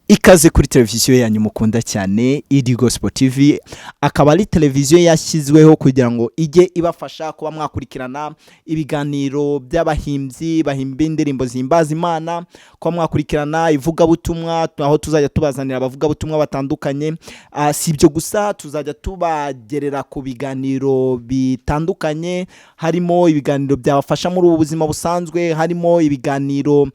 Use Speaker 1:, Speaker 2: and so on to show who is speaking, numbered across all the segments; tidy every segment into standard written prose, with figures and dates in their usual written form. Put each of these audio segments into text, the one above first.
Speaker 1: ikaze kuri televiziyo yanyu mukunda cyane iri Gospel TV, akaba ari televiziyo yashyizweho kugira ngo ijye ibafasha kuba mwakurikirana ibiganiro by'abahimbyi bahimba indirimbo zihimbaza Imana, kuba mwakurikirana ivugabutumwa aho tuzajya tubazanira abavugabutumwa batandukanye. Si ibyo gusa, tuzajya tubagerera ku biganiro bitandukanye, harimo ibiganiro byabafasha muri ubu buzima busanzwe, harimo ibiganiro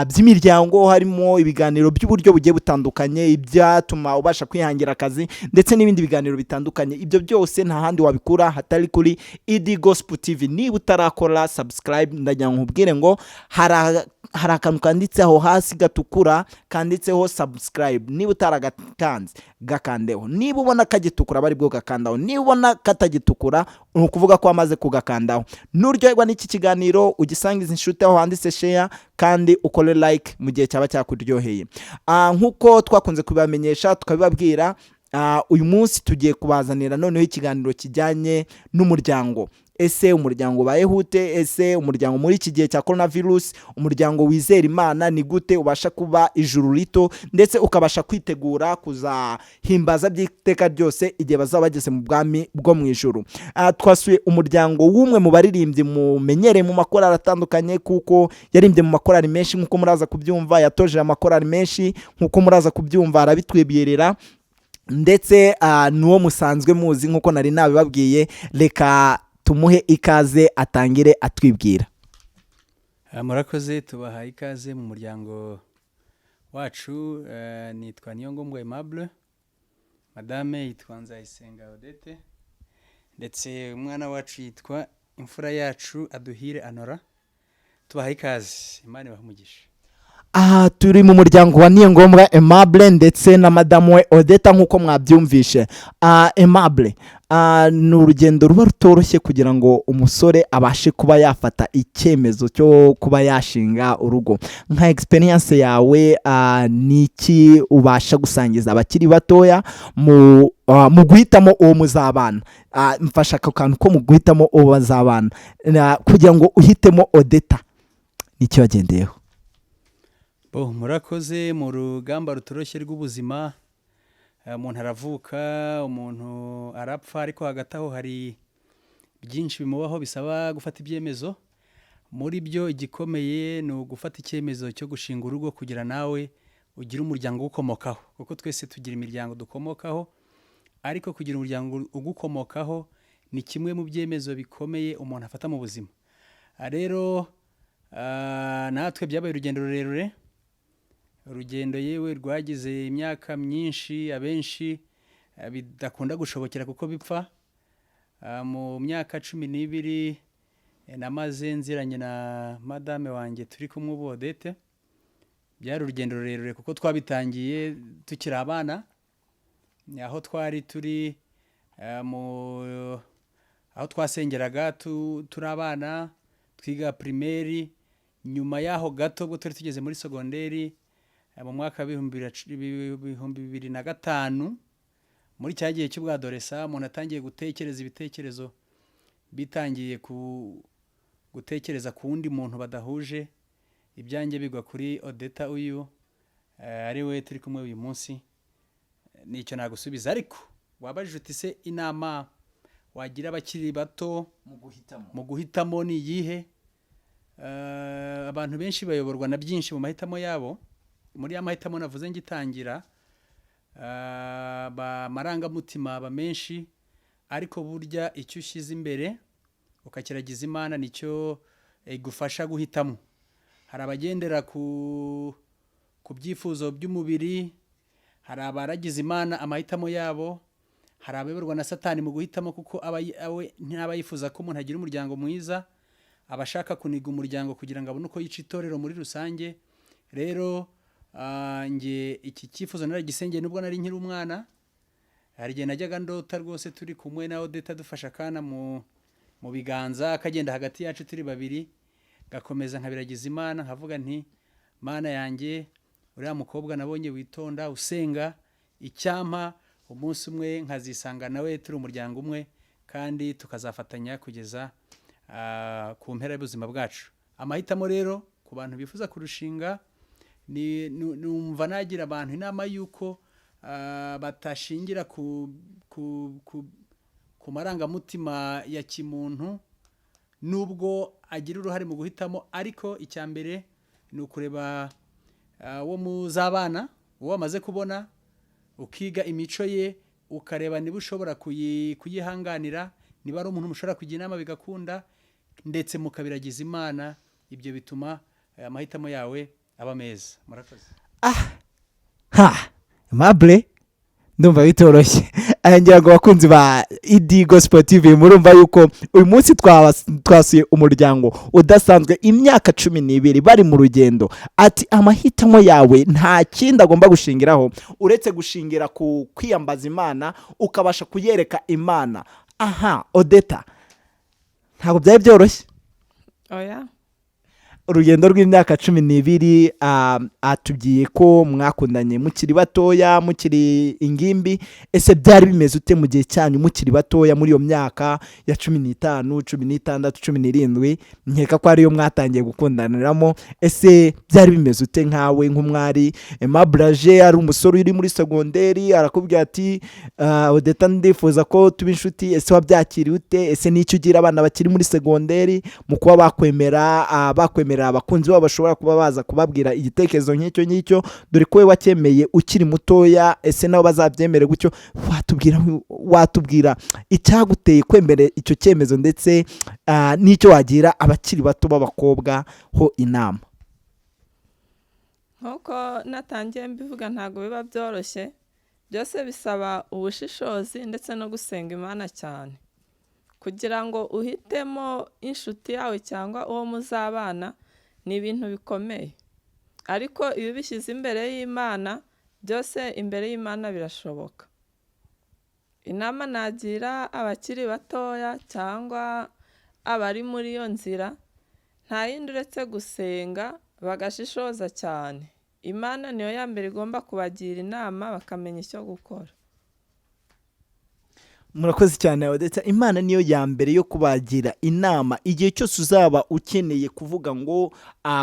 Speaker 1: by'imiryango, harimo ibiganiro by'uburyo bugiye butandukanye, ibyatuma ubasha kwihangira akazi ndetse n'ibindi biganiro bitandukanye. Ibyo byose nta handi wabikura hatari kuri iri Gospel TV. Niba utarakora subscribe, ndagira ngo nkubwire ngo hari akantu kanditseho hasi gatukura kanditseho subscribe. Niba utaragakanze gakandeho, niba ubona kagitukura bari bwo gakandaho, niba ubona katagitukura ni ukuvuga ko wamaze kugakandaho. Nuryoherwa n'iki kiganiro ugisangiza inshuti aho handitse share kandi ukore like mu gihe cyaba cyakuryoheye. Nkuko twakunze kubamenyesha tukabibabwira, uyu munsi tugiye kubazanira noneho ikiganiro kijyanye n'umuryango. Ese umuryango ubayehute? Ese umuryango muri iki gihe cya coronavirus, umuryango wizera Imana ni gute ubasha kuba ijuru rito ndetse ukabasha kwitegura kuzahimbaza by'iteka ryose igihe bazaba bageze mu bwami bwo mu ijuru. Twasuye umuryango w'umwe mu baririmbyi mumenyereye mu makorali atandukanye, kuko yarimbye mu makorali menshi nk'uko muraza kubyumva, yatoje amakorali menshi nk'uko muraza kubyumva, arabitwibwirira ndetse n'uwo musanzwe muzi nk'uko nari nabibabwiye. Reka tumuhe ikaze atangire atwibwira.
Speaker 2: Murakoze, tubahaye ikaze mu muryango wacu. Nitwa Niyongombwa Aimable, madame yitwa Nzayisenga Odette, ndetse umwana wacu yitwa imfura yacu Aduhire Anora. Tubahaye ikaze, Imana ibahumugisha.
Speaker 1: Turi mu muryango wa Niyongombwa Aimable ndetse na madamu we Odette nk'uko mwabyumvishe. Aimable, ni urugendo ruba rutoroshye kugira ngo umusore abashe kuba yafata icyemezo cyo kuba yashinga urugo. Nka experience yawe, niki ubasha gusangiza abakiri batoya mu guhitamo uwo muzabana? Mfasha ako kantu ko mu guhitamo uwo bazabana kugira ngo uhitemo Odette, niki wagendeyeho?
Speaker 2: Murakoze. Mu rugamba rutoroshye rw'ubuzima, umuntu aravuka, umuntu arapfa, ariko hagati aho hari byinshi bimubaho bisaba gufata ibyemezo. Muri byo igikomeye ni ugufata icyemezo cyo gushinga urugo kugira nawe ugire umuryango ugukomokaho, kuko twese tugira imiryango dukomokaho, ariko kugira umuryango ugukomokaho ni kimwe mu byemezo bikomeye umuntu afata mu buzima. Rero natwe byabaye urugendo rurerure, urugendo yewe rwagize imyaka myinshi, abenshi bidakunda gushobokera kuko bipfa. Mu myaka 12 namaze nziranye na madame wanjye turi kumwe ubu Odette. Byari urugendo rurerure kuko twabitangiye tukiri abana, aho twari turi aho twasengeraga turi abana twiga primaire. Nyuma yaho gato bwo turi tugeze muri secondaire mu mwaka wa 2005, muri cya gihe cy'ubwadoresa, umuntu atangiye gutekereza ibitekerezo bitangiye gutekereza ku wundi muntu badahuje. Ibyanjye bigwa kuri Odette uyu ari we turi kumwe uyu munsi. Nicyo nagusubiza, ariko wabajije uti se inama wagira abakiri bato mu guhitamo ni iyihe? Abantu benshi bayoborwa na byinshi mu mahitamo yabo. Muri ya mahitamo navuze ngitangira, marangamutima aba menshi, ariko burya icyo ushyize imbere ukakiragiza Imana nicyo igufasha guhitamo. Hari abagendera ku byifuzo by'umubiri, hari abaragize Imana amahitamo yabo, hari abayoborwa na Satani mu guhitamo, kuko ntaba yifuza ko umuntu agira umuryango mwiza, abashaka kuniga umuryango kugira ngo abone uko yica itorero muri rusange. Rero nge iki cyifuzo naragisengeye nubwo nari nkiri umwana. Hari igihe najyaga ndota rwose turi kumwe na Odette dufasha akana mu biganza, akagenda hagati yacu turi babiri, gakomeza nkabiragiza Imana, nkavuga nti Mana yanjye, uriya mukobwa nabonye witonda usenga, icyampa umunsi umwe nkazisanga nawe turi umuryango umwe kandi tukazafatanya kugeza ku mpera y'ubuzima bwacu. Amahitamo rero ku bantu bifuza kurushinga numva nagira abantu inama yuko batashingira ku marangamutima ya kimuntu nubwo agira uruhare mu guhitamo, ariko icya mbere ni ukureba wo muzabana uwo wamaze kubona, ukiga imico ye, ukareba niba ushobora kuyihanganira, niba ari umuntu mushobora kugira inama bigakunda, ndetse mukabiragiza Imana. Ibyo bituma amahitamo yawe aba meza. Murakoze.
Speaker 1: Aimable, ndumva bitoroshye. Ngira ngo abakunzi ba Gospel TV murumva yuko uyu munsi twasuye umuryango udasanzwe, imyaka 12 bari mu rugendo. Ati amahitamo yawe nta kindi agomba gushingiraho uretse gushingira ku kwiyambaza Imana, ukabasha kuyereka Imana. Odette, ntabwo byari byoroshye?
Speaker 3: Oya.
Speaker 1: Urugendo rw'imyaka 12, atubwiye ko mwakundanye mukiri batoya, mukiri ingimbi. Ese byari bimeze ute mu gihe cyanyu mukiri batoya muri iyo myaka ya 15, 16, 17? Nkeka ko ariyo mwatangiye gukundaniramo. Ese byari bimeze ute nkawe nk'umwari? Aimable ari umusore uri muri segonderi, arakubwira ati Odette, ndifuza ko tuba inshuti. Ese wabyakiriye ute? Ese n'icyo ugira abana bakiri muri segonderi mu kuba bakwemera abakunzi babo bashobora kuba baza kubabwira igitekerezo nk'icyo, dore ko we wacyemeye ukiri mutoya? Ese nabo bazabyemere gutyo? Watubwira icyaguteye kwemera icyo cyemezo, ndetse n'icyo wagira abakiri bato b'abakobwa ho inama?
Speaker 3: Nkuko natangiye mbivuga, ntabwo biba byoroshye, byose bisaba ubushishozi ndetse no gusenga Imana cyane kugira ngo uhitemo inshuti yawe cyangwa uwo muzabana. Ni ibintu bikomeye, ariko iyo ubishyize imbere y'Imana, byose imbere y'Imana birashoboka. Inama nagira abakiri batoya cyangwa abari muri iyo nzira, nta yindi uretse gusenga bagashishoza cyane. Imana niyo ya mbere igomba kubagira inama bakamenya icyo gukora.
Speaker 1: Murakoze cyane Odette. Imana niyo ya mbere yo kubagira inama igihe cyose uzaba ukeneye kuvuga ngo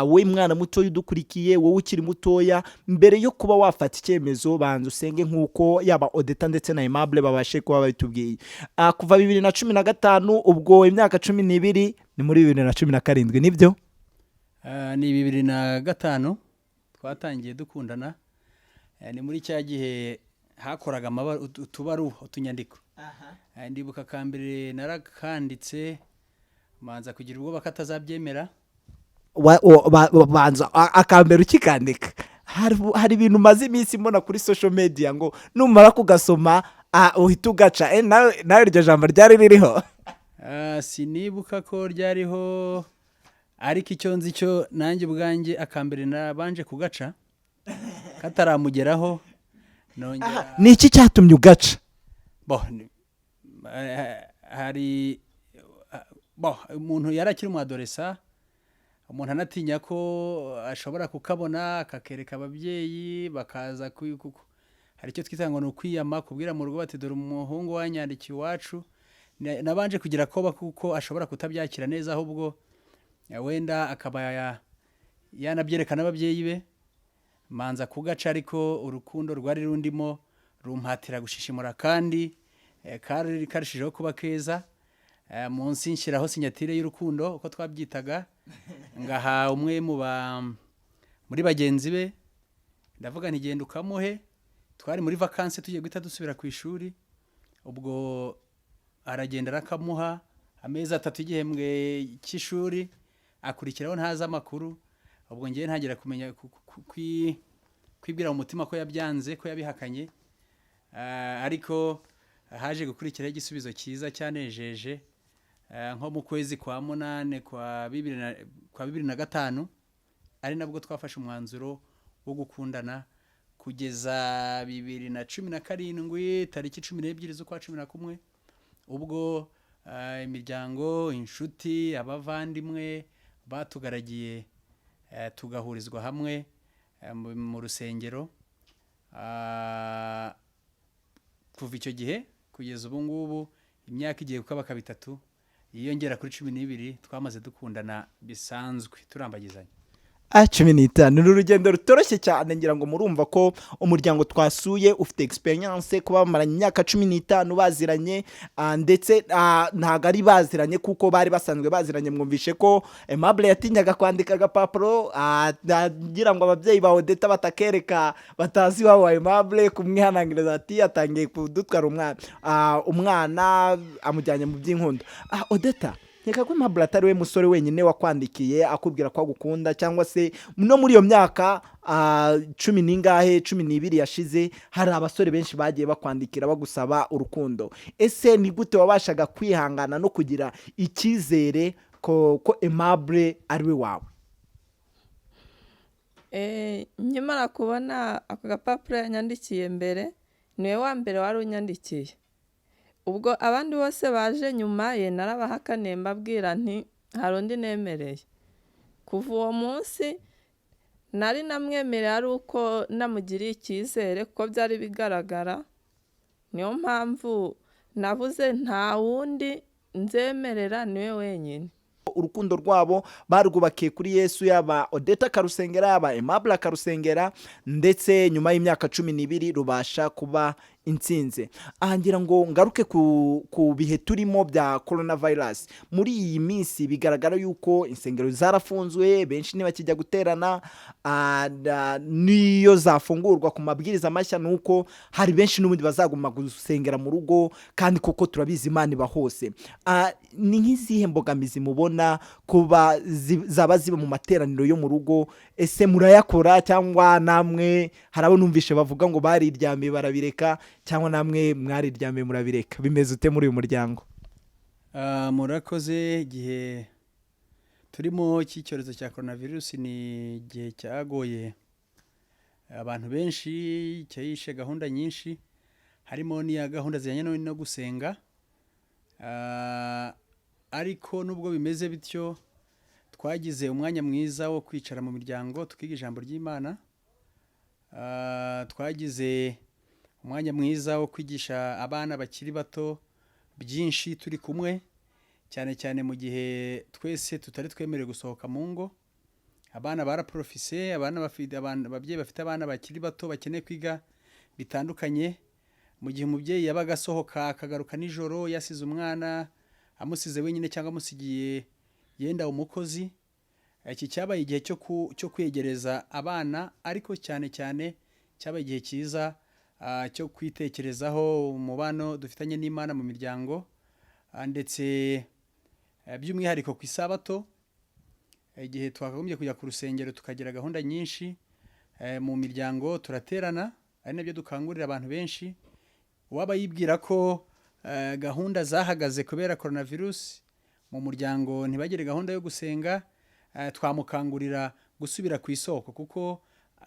Speaker 1: we mwana muto udukurikiye, wowe ukiri mutoya, mbere yo kuba wafata icyemezo banza usenge, nk'uko yaba Odette ndetse na Aimable babashe kuba babitubwiye. Kuva 2015 ubwo imyaka 12 ni muri 2017, nibyo?
Speaker 2: Ni 2005 twatangiye dukundana. Ni muri cya gihe hakoraga utubaruwa, utunyandiko. Ndibuka kambere narakanditse, manza kugira ubwo bakatazabyemera.
Speaker 1: Banza akambere ukikandika. Hari ibintu maze iminsi mbona kuri social media ngo numara kugasoma uhita ugaca. Nawe iryo jambo ryari ririho?
Speaker 2: Sinibuka ko ryariho, ariko icyo nzi cyo nanjye ubwanjye akambere nabanje kugaca kataramugeraho.
Speaker 1: Ni iki cyatumye ugaca?
Speaker 2: Hari umuntu yarakiri mu adolesa, umuntu anatinya ko ashobora kukabona akakereka ababyeyi bakaza hari icyo twita ngo ni ukwiyama, kubwira mu rugo bati dore umuhungu wanyandikiye iwacu. Nabanje kugira koba kuko ashobora kutabyakira neza, ahubwo wenda akaba yanabyereka n'ababyeyi be. Manza kugaca, ariko urukundo rwari rundimo rumpatira gushishimura, kandi kari karishijeho kuba keza. Munsi nshyiraho sinyatire y'urukundo uko twabyitaga, ngaha umwe muri bagenzi be, ndavuga nti genda ukamuhe. Twari muri vacances tugiye guhita dusubira ku ishuri, ubwo aragenda arakamuha. Amezi 3 igihembwe cy'ishuri akurikiraho ntaza amakuru. Ubwo ngiye ntagira kumenya kwibwira mu mutima ko yabyanze, ko yabihakanye. Ariko haje gukurikiraho igisubizo cyiza cyanejeje. Nko mu kwezi kwa 8 kwa 2005 ari nabwo twafashe umwanzuro wo gukundana, kugeza 2017 tariki 12 z'ukwa 11, ubwo imiryango, inshuti, abavandimwe batugaragiye, tugahurizwa hamwe mu rusengero. Kuva icyo gihe kugeza ubu ngubu imyaka igiye kukaba 3, yiyongera kuri 12, twamaze dukundana bisanzwe turambagizanya.
Speaker 1: 15 ni urugendo rutoroshye cyane, ngira ngo murumva ko umuryango twasuye ufite experience kuba bamaranye imyaka 15 baziranye, ndetse ntago ari baziranye kuko bari basanzwe baziranye. Mwumvishe ko Aimable yatinyaga kwandika agapapuro, ngira ngo ababyeyi ba Odette batakereka batazi wa Aimable kumwihanangiriza ati atangiye kudutwara umwana amujyanye mu by'inkundo. Odette, Nyeka ko Aimable atari we musore wenyine wakwandikiye akubwira ko agukunda, cyangwa se no muri iyo myaka 12 yashize hari abasore benshi bagiye bakwandikira bagusaba urukundo. Ese ni gute wabashaga kwihangana no kugira icyizere ko Aimable ari we wawe?
Speaker 3: Nyuma kubona ako gapapuro yanyandikiye mbere, niwe wa mbere wari unyandikiye. Ubwo abandi bose baje nyuma ye narabahakaniye mbabwira nti hari undi nemereye. Kuva uwo munsi nari namwemereye ari uko namugiriye icyizere kuko byari bigaragara. Niyo mpamvu navuze nta wundi nzemerera, niwe wenyine.
Speaker 1: Urukundo rwabo barwubakiye kuri Yesu, yaba Odette akarusengera, yaba Aimable akarusengera, ndetse nyuma y'imyaka 12 rubasha kuba intsinze. Ngira ngo ngaruke ku bihe turimo bya coronavirus. Muri iyi minsi bigaragara yuko insengero zarafunzwe, benshi ntibakijya guterana, niyo zafungurwa ku mabwiriza mashya nuko hari benshi n'ubundi bazaguma gusengera mu rugo, kandi koko turabizi Imana iba hose. Ni nk'izihe mbogamizi mubona kuba zaba ziba mu materaniro yo mu rugo? Ese murayakora cyangwa namwe harabo numvishe bavuga ngo bariryamiye barabireka, cyangwa namwe mwariryamiye murabireka? Bimeze ute muri uyu muryango?
Speaker 2: Murakoze. Gihe turimo cy'icyorezo cya coronavirus ni gihe cyagoye abantu benshi, cyayishe gahunda nyinshi, harimo n'iya gahunda zijyanye no gusenga. Ariko nubwo bimeze bityo, twagize umwanya mwiza wo kwicara mu miryango tukiga ijambo ry'Imana. Twagize umwanya mwiza wo kwigisha abana bakiri bato byinshi turi kumwe, cyane cyane mu gihe twese tutari twemerewe gusohoka mu ngo. Abana baraprofise, ababyeyi bafite abana bakiri bato bakeneye kwiga bitandukanye. Mu gihe umubyeyi yabaga asohoka akagaruka nijoro yasize umwana, amusize wenyine cyangwa amusigiye yenda umukozi, iki cyabaye igihe cyo kwegereza abana, ariko cyane cyane cyabaye igihe cyiza cyo kwitekerezaho umubano dufitanye n'Imana mu miryango, ndetse by'umwihariko ku isabato, igihe twakagombye kujya ku rusengero tukagira gahunda nyinshi mu miryango, turaterana, ari nabyo dukangurira abantu benshi. Waba yibwira ko gahunda zahagaze kubera coronavirus, mu muryango ntibagire gahunda yo gusenga, twamukangurira gusubira ku isoko, kuko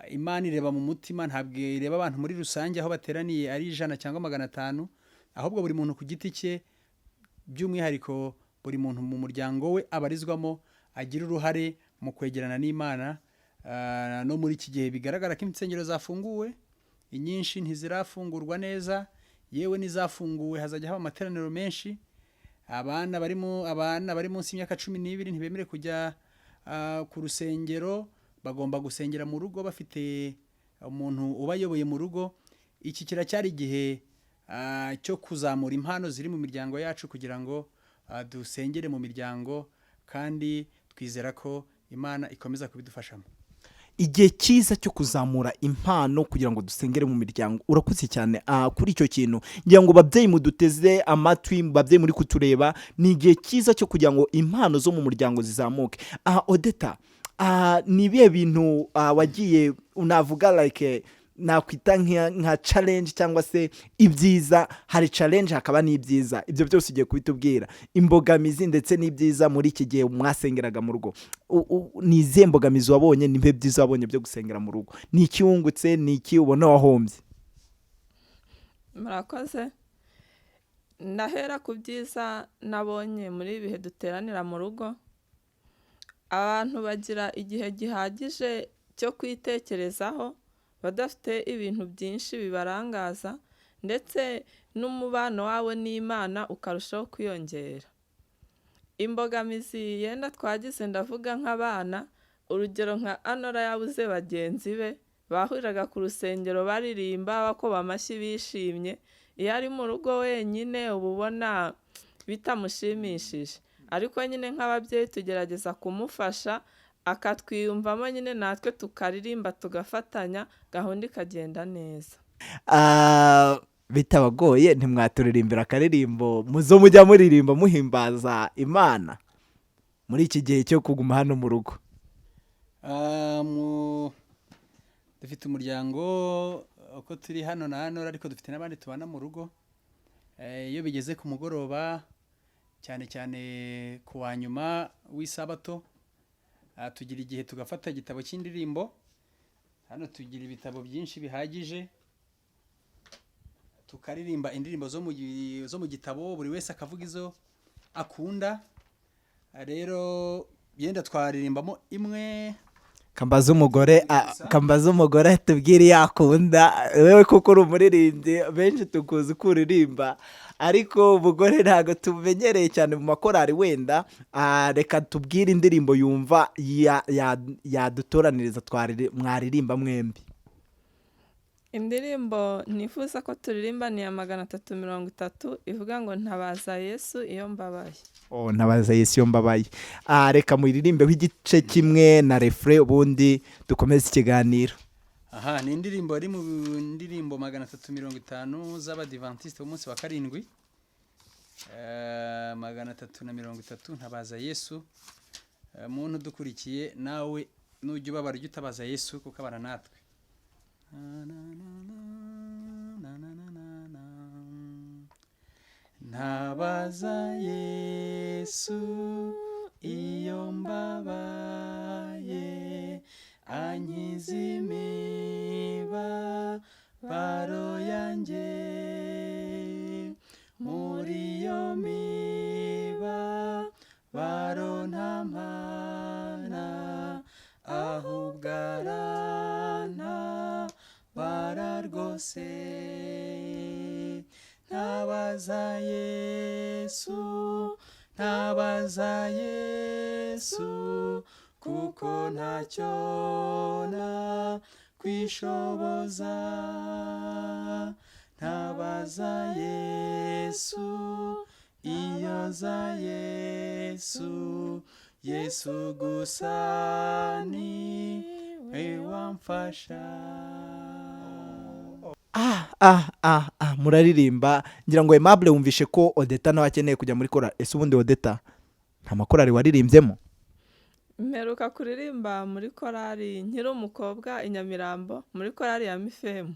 Speaker 2: Imana ireba mu mutima, ntabwo ireba abantu muri rusange aho bateraniye ari 100 cyangwa 500, ahubwo buri muntu ku giti cye, by'umwihariko buri muntu mu muryango we abarizwamo agira uruhare mu kwegerana n'Imana. No muri iki gihe bigaragara ko insengero zafunguwe, inyinshi ntizirafungurwa neza, yewe nizafunguwe hazajya haba amateraniro menshi. Abana bari munsi y'imyaka 12 ntibemere kujya ku rusengero, bagomba gusengera mu rugo bafite umuntu ubayoboye mu rugo. Iki kiracyari igihe cyo kuzamura impano ziri mu miryango yacu kugira ngo dusengere mu miryango, kandi twizera ko Imana ikomeza kubidufashamo.
Speaker 1: Igihe cyiza cyo kuzamura impano kugira ngo dusengere mu miryango. Urakoze cyane kuri icyo kintu. Ngira ngo babyeyi muduteze amatwi, babyeyi muri kutureba, ni igihe cyiza cyo kugira ngo impano zo mu muryango zizamuke. Odette, ni bihe bintu wagiye unavuga like nakwita nka challenge cyangwa se ibyiza? Hari challenge hakaba n'ibyiza, ibyo byose ugiye kubitubwira, imbogamizi ndetse n'ibyiza muri iki gihe mwasengeraga mu rugo. Ni izihe mbogamizi wabonye, ni byiza wabonye byo gusengera mu rugo? Ni iki wungutse, ni iki ubona wahombye?
Speaker 3: Murakoze. Ndahera ku byiza nabonye muri ibihe duteranira mu rugo. Abantu bagira igihe gihagije cyo kwitekerezaho, badafite ibintu byinshi bibarangaza, ndetse n'umubano wawe n'Imana ukarushaho kwiyongera. Imbogamizi yenda twagize ndavuga nk'abana urugero nka Anora yabuze bagenzi be bahuriraga ku rusengero baririmba bakoma amashyi bishimye, iyo ari mu rugo wenyine uba ubona bitamushimishije, ariko nyine nk'ababyeyi tugerageza kumufasha akatwiyumvamo nyine natwe tukaririmba tugafatanya gahunda ikagenda neza.
Speaker 1: Bitabagoye ntimwaturirimbira akaririmbo muzo mujya muririmba muhimbaza Imana muri iki gihe cyo kuguma hano mu rugo?
Speaker 2: Dufite umuryango uko turi hano na hano, ariko dufite n'abandi tubana mu rugo. Iyo bigeze ku mugoroba cyane cyane ku wa nyuma w'isabato, tugira igihe tugafata igitabo cy'indirimbo. Hano tugira ibitabo byinshi bihagije, tukaririmba indirimbo zo mu gitabo, buri wese akavuga izo akunda. Rero yenda twaririmbamo imwe.
Speaker 1: Kambaza umugore tubwire yakunda, wewe kuko uri umuririmbyi benshi tukuzi ko uririmba, ariko umugore ntabwo tumenyereye cyane mu makorari. Wenda reka tubwire indirimbo yumva yadutoraniriza mwaririmba mwembi.
Speaker 3: Indirimbo nifuza ko turirimba ni ya 330 ivuga ngo ntabaza Yesu iyo mbabaye.
Speaker 1: Ntabaza Yesu iyo mbabaye. Reka muririmbeho igice kimwe na refre ubundi dukomeze ikiganiro.
Speaker 2: Ni indirimbo ari mu ndirimbo 350 z'abadiventiste umunsi wa karindwi. 330 ntabaza Yesu. Muntu dukurikiye nawe nujya ubabara ujye utabaza Yesu kuko abara natwe. Ntabaza Yesu iyo mbabaye, ankiza imibabaro yanjye, muri iyo mibabaro ntampana, ahubwo arantabara rwose. Ntabaza Yesu kuko ntacyo nakwishoboza. Ntabaza Yesu iyo za Yesu gusa niwe wamfasha.
Speaker 1: Muraririmba. Ngira ngo Aimable wumvishe ko Odette nawe akeneye kujya muri korali. Ese ubundi Odette nta makorali waririmbyemo?
Speaker 3: Mperuka kuririmba muri korali nkiri umukobwa i Nyamirambo, muri korali ya Mifemu.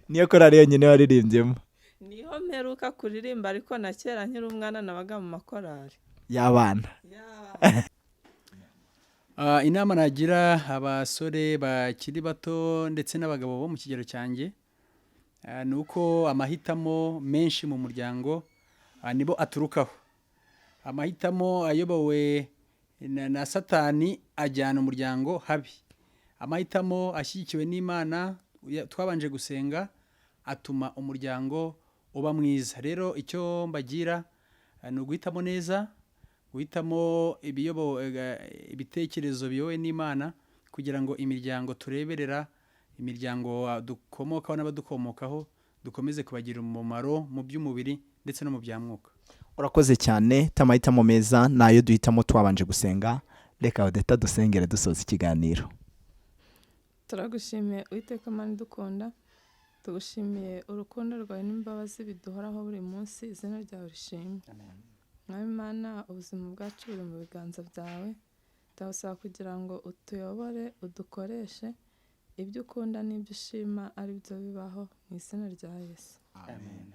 Speaker 1: Niyo korali yonyine waririmbyemo?
Speaker 3: Niho mperuka kuririmba, ariko na kera nkiri umwana nabaga mu makorali
Speaker 1: y'abana.
Speaker 2: Inama nagira abasore bakiri bato ndetse n'abagabo bo mu kigero cyanjye, ni uko amahitamo menshi mu muryango nibo aturukaho. Amahitamo ayobowe na Satani ajyana umuryango habi. Amahitamo ashyigikiwe n'Imana twabanje gusenga atuma umuryango uba mwiza. Rero icyo mbagira ni uguhitamo neza, guhitamo ibitekerezo biyobowe n'Imana, kugira ngo imiryango tureberera, imiryango dukomokaho n'abadukomokaho, dukomeze kubagira umumaro mu by'umubiri ndetse no mu bya mwuka.
Speaker 1: Urakoze cyane. Amahitamo meza nayo duhitamo twabanje gusenga. Reka Odette dusengere dusoza ikiganiro.
Speaker 3: Turagushimiye Uwiteka Mana dukunda, tugushimiye urukundo rwawe n'imbabazi biduhoraho buri munsi. Izina ryawe rishimwe. Mwami Mana, ubuzima bwacu buri mu biganza byawe. Ndagusaba kugira ngo utuyobore, udukoreshe, ibyo ukunda n'ibyo ushima ari byo bibaho, mu izina rya Yesu.
Speaker 2: Amen.